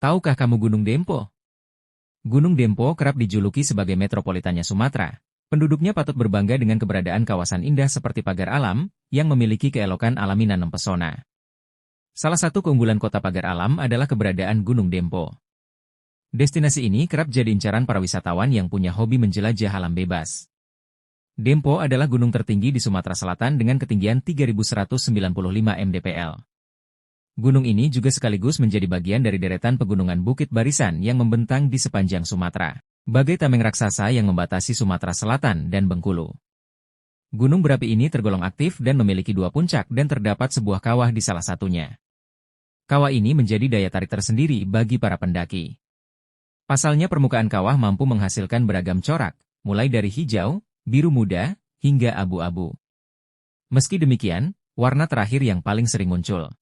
Tahukah kamu Gunung Dempo? Gunung Dempo kerap dijuluki sebagai metropolitannya Sumatera. Penduduknya patut berbangga dengan keberadaan kawasan indah seperti pagar alam, yang memiliki keelokan alami nan mempesona. Salah satu keunggulan kota pagar alam adalah keberadaan Gunung Dempo. Destinasi ini kerap jadi incaran para wisatawan yang punya hobi menjelajah alam bebas. Dempo adalah gunung tertinggi di Sumatera Selatan dengan ketinggian 3.195 mdpl. Gunung ini juga sekaligus menjadi bagian dari deretan pegunungan Bukit Barisan yang membentang di sepanjang Sumatera, bagai tameng raksasa yang membatasi Sumatera Selatan dan Bengkulu. Gunung berapi ini tergolong aktif dan memiliki dua puncak dan terdapat sebuah kawah di salah satunya. Kawah ini menjadi daya tarik tersendiri bagi para pendaki. Pasalnya permukaan kawah mampu menghasilkan beragam corak, mulai dari hijau, biru muda, hingga abu-abu. Meski demikian, warna terakhir yang paling sering muncul